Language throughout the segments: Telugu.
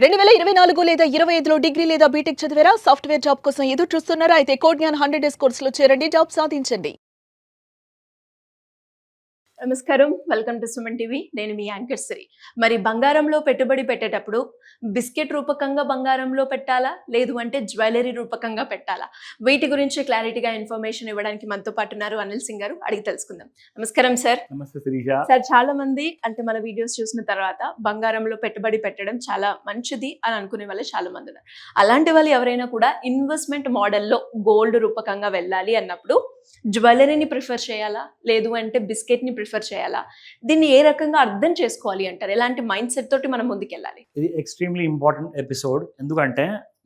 2024 లేదా 25లో డిగ్రీ లేదా బీటెక్ చదివారా? సాఫ్ట్‌వేర్ జాబ్ కోసం ఎదురు చూస్తున్నారా? అయితే కోడ్ జ్ఞాన్ 100 డేస్ కోర్సులో చేరండి, జాబ్ సాధించండి. నమస్కారం, వెల్కమ్ టు సుమన్ టీవీ. నేను మీ యాంకర్ శ్రీ. మరి బంగారంలో పెట్టుబడి పెట్టేటప్పుడు బిస్కెట్ రూపకంగా బంగారంలో పెట్టాలా, లేదు అంటే జ్యువెలరీ రూపకంగా పెట్టాలా? వీటి గురించి క్లారిటీగా ఇన్ఫర్మేషన్ ఇవ్వడానికి మనతో పాటు ఉన్నారు అనిల్ సింగ్ గారు. అడిగి తెలుసుకుందాం. నమస్కారం సార్. నమస్తే శిరీష. సార్, చాలా మంది అంటే మన వీడియోస్ చూసిన తర్వాత బంగారంలో పెట్టుబడి పెట్టడం చాలా మంచిది అని అనుకునే వాళ్ళు చాలా మంది ఉన్నారు. అలాంటి వాళ్ళు ఎవరైనా కూడా ఇన్వెస్ట్మెంట్ మోడల్లో గోల్డ్ రూపకంగా వెళ్ళాలి అన్నప్పుడు జ్యువెలరీని ప్రిఫర్ చేయాలా, లేదు అంటే బిస్కెట్ ని ప్రిఫర్ చేయాలా? దీన్ని ఏ రకంగా అర్థం చేసుకోవాలి అంటారు? ఎలాంటి మైండ్ సెట్ తోటి మనం ముందుకెళ్ళాలి? ఇది ఎక్స్ట్రీమ్లీ ఇంపార్టెంట్ ఎపిసోడ్. ఎందుకంటే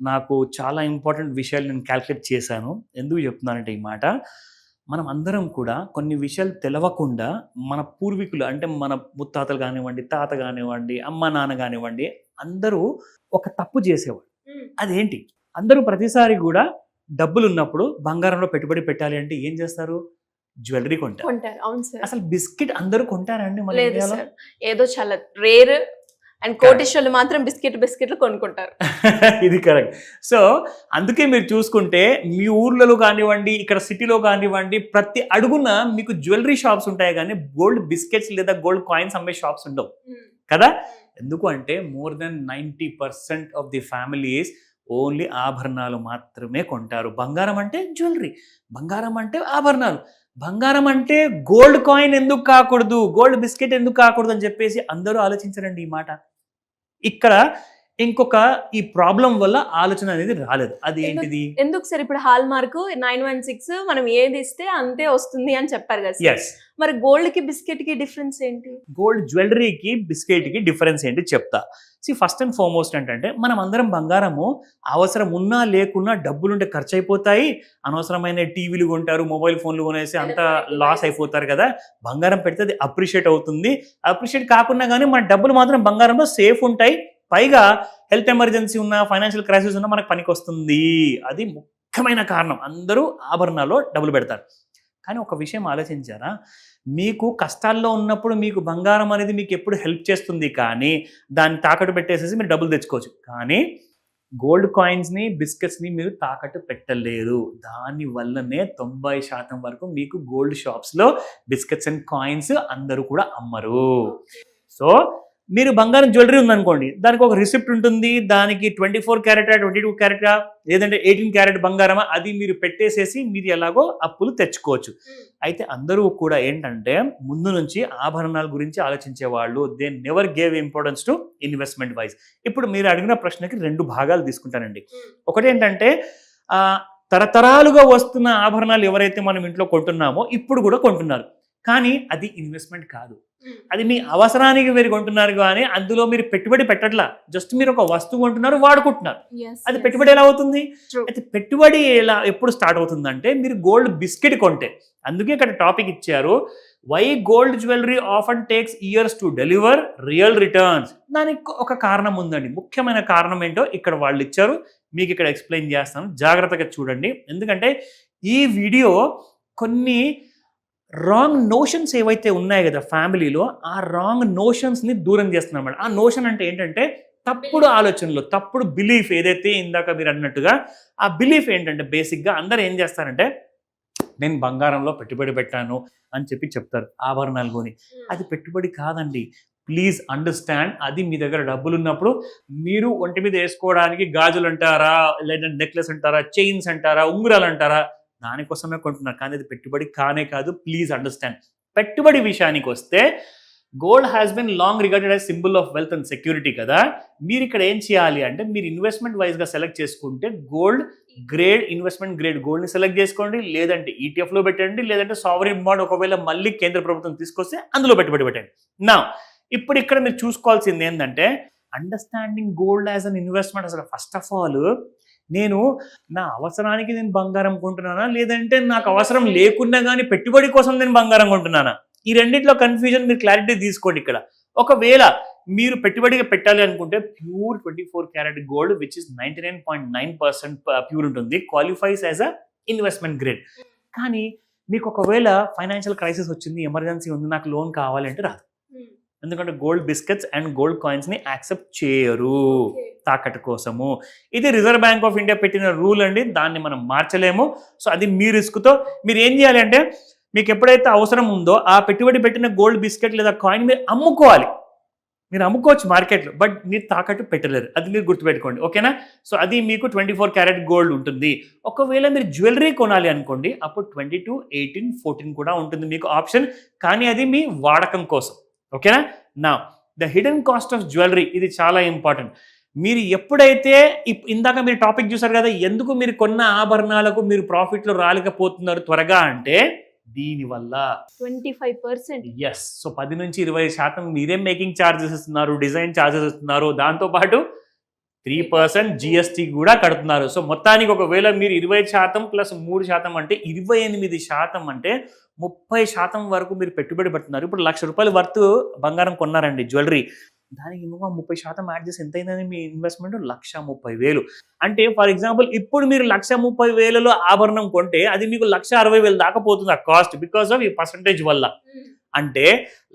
నాకు చాలా ఇంపార్టెంట్ విషయాలు నేను క్యాల్కులేట్ చేశాను. ఎందుకు చెప్తున్నానంటే ఈ మాట, మనం అందరం కూడా కొన్ని విషయాలు తెలవకుండా మన పూర్వీకులు అంటే మన ముత్తాతలు కానివ్వండి, తాత కానివ్వండి, అమ్మ నాన్న కానివ్వండి, అందరూ ఒక తప్పు చేసేవాడు. అదేంటి? అందరూ ప్రతిసారి కూడా డబ్బులు ఉన్నప్పుడు బంగారంలో పెట్టుబడి పెట్టాలి అంటే ఏం చేస్తారు? జ్యువెలరీ కొంటారు. అవును సార్. అసలు బిస్కెట్ అందరూ కొంటారండి మన లేదు ఇండియాలో? సార్, ఏదో చాలా రేర్ అండ్ కోటిశ్వర్లు మాత్రం బిస్కెట్లు కొనుక్కుంటారు. ఇది కరెక్ట్. సో అందుకే మీరు చూసుకుంటే మీ ఊర్లలో కానివ్వండి, ఇక్కడ సిటీలో కానివ్వండి, ప్రతి అడుగున మీకు జ్యువెలరీ షాప్స్ ఉంటాయి, కానీ గోల్డ్ బిస్కెట్స్ లేదా గోల్డ్ కాయిన్స్ అమ్మే షాప్స్ ఉండవు కదా. ఎందుకు అంటే more than 90% of the families only ఆభరణాలు మాత్రమే కొంటారు. బంగారం అంటే జ్యువెలరీ, బంగారం అంటే ఆభరణాలు, బంగారం అంటే గోల్డ్ కాయిన్ ఎందుకు కాకూడదు, గోల్డ్ బిస్కెట్ ఎందుకు కాకూడదు అని చెప్పేసి అందరూ ఆలోచించరండి ఈ మాట. ఇక్కడ ఇంకొక ఈ ప్రాబ్లం వల్ల ఆలోచన అనేది రాలేదు. అది ఏంటిది? ఎందుకు సార్? ఇప్పుడు హాల్ మార్క్ 916 మనం ఏది ఇస్తే అంతే వస్తుంది అని చెప్పారు కదా సార్. ఎస్. మరి గోల్డ్ కి బిస్కెట్ కి డిఫరెన్స్ ఏంటి? గోల్డ్ జ్యువెలరీకి బిస్కెట్కి డిఫరెన్స్ ఏంటి చెప్తా. ఫస్ట్ అండ్ ఫార్మోస్ట్ ఏంటంటే, మనం అందరం బంగారము అవసరం ఉన్నా లేకున్నా డబ్బులుంటే ఖర్చు అయిపోతాయి, అనవసరమైన టీవీలు కొంటారు, మొబైల్ ఫోన్లు కొనేసి అంత లాస్ అయిపోతారు కదా. బంగారం పెడితే అది అప్రిషియేట్ అవుతుంది. అప్రిషియేట్ కాకుండా కానీ మన డబ్బులు మాత్రం బంగారంలో సేఫ్ ఉంటాయి. పైగా హెల్త్ ఎమర్జెన్సీ ఉన్న, ఫైనాన్షియల్ క్రైసిస్ ఉన్న మనకు పనికి వస్తుంది. అది ముఖ్యమైన కారణం అందరూ ఆభరణాల్లో డబ్బులు పెడతారు. కానీ ఒక విషయం ఆలోచించారా? మీకు కష్టాల్లో ఉన్నప్పుడు మీకు బంగారం అనేది మీకు ఎప్పుడు హెల్ప్ చేస్తుంది, కానీ దాన్ని తాకట్టు పెట్టేసేసి మీరు డబ్బులు తెచ్చుకోవచ్చు. కానీ గోల్డ్ కాయిన్స్ని, బిస్కెట్స్ని మీరు తాకట్టు పెట్టలేరు. దానివల్లనే 90% వరకు మీకు గోల్డ్ షాప్స్లో బిస్కెట్స్ అండ్ కాయిన్స్ అందరూ కూడా అమ్మరు. సో మీరు బంగారం జ్యువెలరీ ఉందనుకోండి, దానికి ఒక రిసిప్ట్ ఉంటుంది, దానికి 24 క్యారెటా 22 క్యారెటా లేదంటే 18 క్యారెట్ బంగారమా అది మీరు పెట్టేసేసి మీరు ఎలాగో అప్పులు తెచ్చుకోవచ్చు. అయితే అందరూ కూడా ఏంటంటే ముందు నుంచి ఆభరణాల గురించి ఆలోచించే వాళ్ళు, they never gave importance to investment wise. ఇప్పుడు మీరు అడిగిన ప్రశ్నకి 2 భాగాలు తీసుకుంటానండి. ఒకటి ఏంటంటే తరతరాలుగా వస్తున్న ఆభరణాలు ఎవరైతే మనం ఇంట్లో కొంటున్నామో ఇప్పుడు కూడా కొంటున్నారు, కానీ అది ఇన్వెస్ట్మెంట్ కాదు. అది మీ అవసరానికి మీరు కొంటున్నారు, కానీ అందులో మీరు పెట్టుబడి పెట్టట్లా. జస్ట్ మీరు ఒక వస్తువు కొంటున్నారు, వాడుకుంటున్నారు. అది పెట్టుబడి ఎలా అవుతుంది? అయితే పెట్టుబడి ఎప్పుడు స్టార్ట్ అవుతుందంటే మీరు గోల్డ్ బిస్కెట్ కొంటే. అందుకే ఇక్కడ టాపిక్ ఇచ్చారు, why gold jewellery often takes years to deliver real returns. దానికి ఒక కారణం ఉందండి. ముఖ్యమైన కారణం ఏంటో ఇక్కడ వాళ్ళు ఇచ్చారు, మీకు ఇక్కడ ఎక్స్ప్లెయిన్ చేస్తాను. జాగ్రత్తగా చూడండి. ఎందుకంటే ఈ వీడియో కొన్ని రాంగ్ నోషన్స్ ఏవైతే ఉన్నాయి కదా ఫ్యామిలీలో, ఆ రాంగ్ నోషన్స్ని దూరం చేస్తున్నాం అన్నమాట. ఆ నోషన్ అంటే ఏంటంటే తప్పుడు ఆలోచనలు, తప్పుడు బిలీఫ్. ఏదైతే ఇందాక మీరు అన్నట్టుగా ఆ బిలీఫ్ ఏంటంటే బేసిక్గా అందరూ ఏం చేస్తారంటే, నేను బంగారంలో పెట్టుబడి పెట్టాను అని చెప్పి చెప్తారు, ఆభరణాలు కొని. అది పెట్టుబడి కాదండి. Please understand. అది మీ దగ్గర డబ్బులు ఉన్నప్పుడు మీరు ఒంటి మీద వేసుకోవడానికి గాజులు అంటారా, లేదంటే నెక్లెస్ అంటారా, చైన్స్ అంటారా, ఉంగరాలు అంటారా, దానికోసమే కొంటున్నారు, కానీ అది పెట్టుబడి కానే కాదు. Please understand. పెట్టుబడి విషయానికి వస్తే gold has been long regarded as symbol of wealth and security కదా. మీరు ఇక్కడ ఏం చేయాలి అంటే, మీరు ఇన్వెస్ట్మెంట్ వైజ్గా సెలెక్ట్ చేసుకుంటే గోల్డ్ గ్రేడ్, ఇన్వెస్ట్మెంట్ గ్రేడ్ గోల్డ్ని సెలెక్ట్ చేసుకోండి, లేదంటే ఈటీఎఫ్లో పెట్టండి, లేదంటే సావరిన్ బాండ్ ఒకవేళ మళ్ళీ కేంద్ర ప్రభుత్వం తీసుకొస్తే అందులో పెట్టుబడి పెట్టండి. నా ఇప్పుడు ఇక్కడ మీరు చూసుకోవాల్సింది ఏంటంటే, understanding gold as an investment. అసలు ఫస్ట్ ఆఫ్ ఆల్ నేను నా అవసరానికి నేను బంగారం కొంటున్నానా, లేదంటే నాకు అవసరం లేకున్నా కానీ పెట్టుబడి కోసం నేను బంగారం కొంటున్నానా? ఈ రెండింటిలో కన్ఫ్యూజన్ మీరు క్లారిటీ తీసుకోండి. ఇక్కడ ఒకవేళ మీరు పెట్టుబడిగా పెట్టాలి అనుకుంటే pure 24 carat gold which is 99.9% pure ఉంటుంది, qualifies as a investment grade. కానీ మీకు ఒకవేళ ఫైనాన్షియల్ క్రైసిస్ వచ్చింది, ఎమర్జెన్సీ ఉంది, నాకు లోన్ కావాలంటే రాదు. ఎందుకంటే gold biscuits and gold coins ని యాక్సెప్ట్ చేయరు తాకట్టు కోసము. ఇది రిజర్వ్ బ్యాంక్ ఆఫ్ ఇండియా పెట్టిన రూల్ అండి, దాన్ని మనం మార్చలేము. సో అది మీ రిస్క్తో మీరు ఏం చేయాలి అంటే, మీకు ఎప్పుడైతే అవసరం ఉందో ఆ పెట్టుబడి పెట్టిన గోల్డ్ బిస్కెట్ లేదా కాయిన్ మీరు అమ్ముకోవాలి. మీరు అమ్ముకోవచ్చు మార్కెట్లో, బట్ మీరు తాకట్టు పెట్టలేరు. అది మీరు గుర్తుపెట్టుకోండి, ఓకేనా? సో అది మీకు 24 క్యారెట్ గోల్డ్ ఉంటుంది. ఒకవేళ మీరు జ్యువెలరీ కొనాలి అనుకోండి, అప్పుడు 22, 18, 14 కూడా ఉంటుంది మీకు ఆప్షన్, కానీ అది మీ వాడకం కోసం, ఓకేనా? నా the hidden cost of jewellery, ఇది చాలా ఇంపార్టెంట్. మీరు ఎప్పుడైతే ఇందాక మీరు టాపిక్ చూసారు కదా, ఎందుకు మీరు కొన్న ఆభరణాలకు మీరు ప్రాఫిట్లో రాలేకపోతున్నారు త్వరగా అంటే దీనివల్ల 25%. ఎస్. సో 10 నుంచి 20% మీరే మేకింగ్ ఛార్జెస్ ఇస్తున్నారు, డిజైన్ ఛార్జెస్ ఇస్తున్నారు, దాంతోపాటు 3% జిఎస్టీ కూడా కడుతున్నారు. సో మొత్తానికి ఒకవేళ మీరు 20% ప్లస్ 3% అంటే 28% అంటే 30% వరకు మీరు పెట్టుబడి పెడుతున్నారు. ఇప్పుడు ₹1,00,000 వర్త్ బంగారం కొన్నారండి జ్యువెలరీ, దానికి ఇంకా 30% యాడ్ చేసి ఎంత అయిందని మీ ఇన్వెస్ట్మెంట్ 1,30,000. అంటే ఫర్ ఎగ్జాంపుల్ ఇప్పుడు మీరు 1,30,000లో ఆభరణం కొంటే అది మీకు 1,60,000 దాకా పోతుంది ఆ కాస్ట్, బికాస్ ఆఫ్ ఈ పర్సంటేజ్ వల్ల. అంటే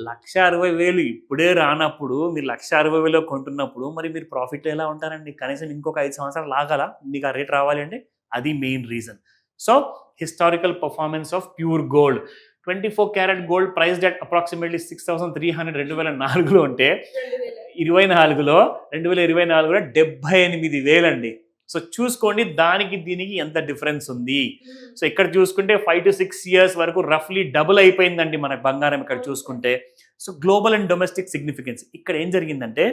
1,60,000 ఇప్పుడే రానప్పుడు మీరు 1,60,000 కొంటున్నప్పుడు మరి మీరు ప్రాఫిట్ ఎలా ఉంటారండి? కనీసం ఇంకొక 5 సంవత్సరాలు లాగాల మీకు ఆ రేట్ రావాలి అంటే, అది main reason. So historical performance of pure gold, 24 carat gold priced at approximately 6,300 2004లో ఉంటే 2024లో 78,000 అండి. సో చూసుకోండి దానికి దీనికి ఎంత డిఫరెన్స్ ఉంది. సో ఇక్కడ చూసుకుంటే 5 to 6 years వరకు రఫ్లీ డబుల్ అయిపోయిందండి మన బంగారం ఇక్కడ చూసుకుంటే. So global and domestic significance ఇక్కడ ఏం జరిగిందంటే,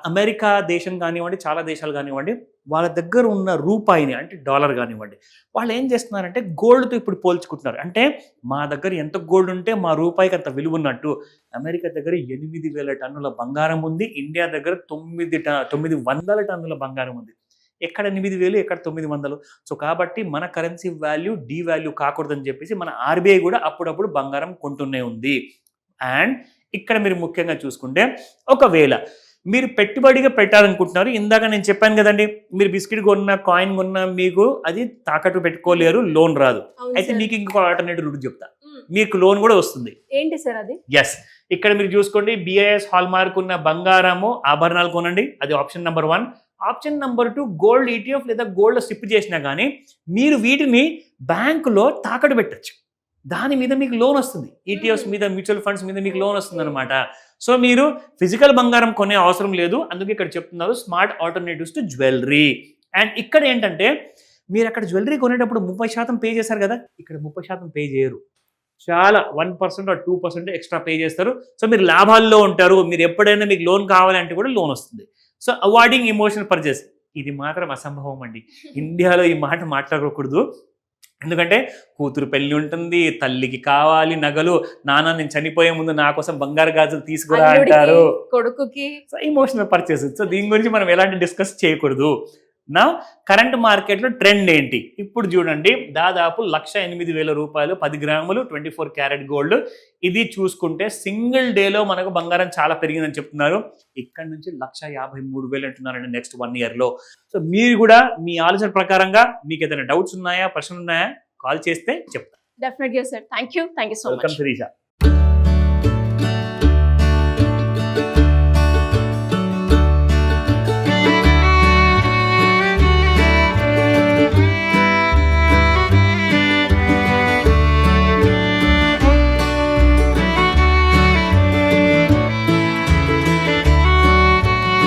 అమెరికా దేశం కానివ్వండి, చాలా దేశాలు కానివ్వండి, వాళ్ళ దగ్గర ఉన్న రూపాయిని అంటే డాలర్ కానివ్వండి, వాళ్ళు ఏం చేస్తున్నారంటే గోల్డ్తో ఇప్పుడు పోల్చుకుంటున్నారు. అంటే మా దగ్గర ఎంత గోల్డ్ ఉంటే మా రూపాయికి అంత విలువ ఉన్నట్టు. అమెరికా దగ్గర 8,000 టన్నుల బంగారం ఉంది, ఇండియా దగ్గర 900 టన్నుల బంగారం ఉంది. ఎక్కడ 8,000 ఎక్కడ 900. సో కాబట్టి మన కరెన్సీ వాల్యూ డీవాల్యూ కాకూడదని చెప్పేసి మన ఆర్బీఐ కూడా అప్పుడప్పుడు బంగారం కొంటూనే ఉంది. అండ్ ఇక్కడ మీరు ముఖ్యంగా చూసుకుంటే, ఒకవేళ మీరు పెట్టుబడిగా పెట్టాలనుకుంటున్నారు, ఇందాక నేను చెప్పాను కదండి, మీరు బిస్కెట్ కొన్నా కాయిన్ కొన్నా మీకు అది తాకట్టు పెట్టుకోలేరు, లోన్ రాదు. అయితే మీకు ఇంకొక ఆల్టర్నేటివ్ రూట్ చెప్తా, మీకు లోన్ కూడా వస్తుంది. ఏంటి సార్ అది? ఎస్. ఇక్కడ మీరు చూసుకోండి, BIS హాల్ మార్క్ ఉన్న బంగారము ఆభరణాలు కొనండి, అది option number 1. Option number 2, gold ETF లేదా గోల్డ్ సిప్ చేసినా కానీ మీరు వీటిని బ్యాంకులో తాకట్టు పెట్టచ్చు, దాని మీద మీకు లోన్ వస్తుంది. ETFs మీద, మ్యూచువల్ ఫండ్స్ మీద మీకు లోన్ వస్తుంది అనమాట. సో మీరు ఫిజికల్ బంగారం కొనే అవసరం లేదు, అందుకే ఇక్కడ చెప్తున్నారు smart alternatives to jewellery. And ఇక్కడ ఏంటంటే, మీరు అక్కడ జ్యువెలరీ కొనేటప్పుడు 30% పే చేశారు కదా, ఇక్కడ 30% పే చేయరు, చాలా 1% or 2% ఎక్స్ట్రా పే చేస్తారు. సో మీరు లాభాల్లో ఉంటారు. మీరు ఎప్పుడైనా మీకు లోన్ కావాలంటే కూడా లోన్ వస్తుంది. సో అవాయిడింగ్ ఇమోషనల్ పర్చేస్, ఇది మాత్రం అసంభవం అండి. ఇండియాలో ఈ మాట మాట్లాడకూడదు, ఎందుకంటే కూతురు పెళ్లి ఉంటుంది, తల్లికి కావాలి నగలు, నాన్న నేను చనిపోయే ముందు నా కోసం బంగారు గాజులు తీసుకురా అంటారు, కొడుకుకి. So emotional purchase. సో దీని గురించి మనం ఎలాంటి డిస్కస్ చేయకూడదు. నా కరెంట్ మార్కెట్లో ట్రెండ్ ఏంటి ఇప్పుడు చూడండి, దాదాపు 1,08,000 10 గ్రాములు 24 క్యారెట్ గోల్డ్. ఇది చూసుకుంటే సింగిల్ డేలో మనకు బంగారం చాలా పెరిగిందని చెప్తున్నారు. ఇక్కడ నుంచి 1,53,000 అంటున్నారండి నెక్స్ట్ 1 yearలో. సో మీరు కూడా మీ ఆలోచన ప్రకారంగా మీకు ఏదైనా డౌట్స్ ఉన్నాయా, ప్రశ్నలు ఉన్నాయా, కాల్ చేస్తే చెప్తాను. డెఫినెట్గా sir. Thank you so much. Welcome Sirisha.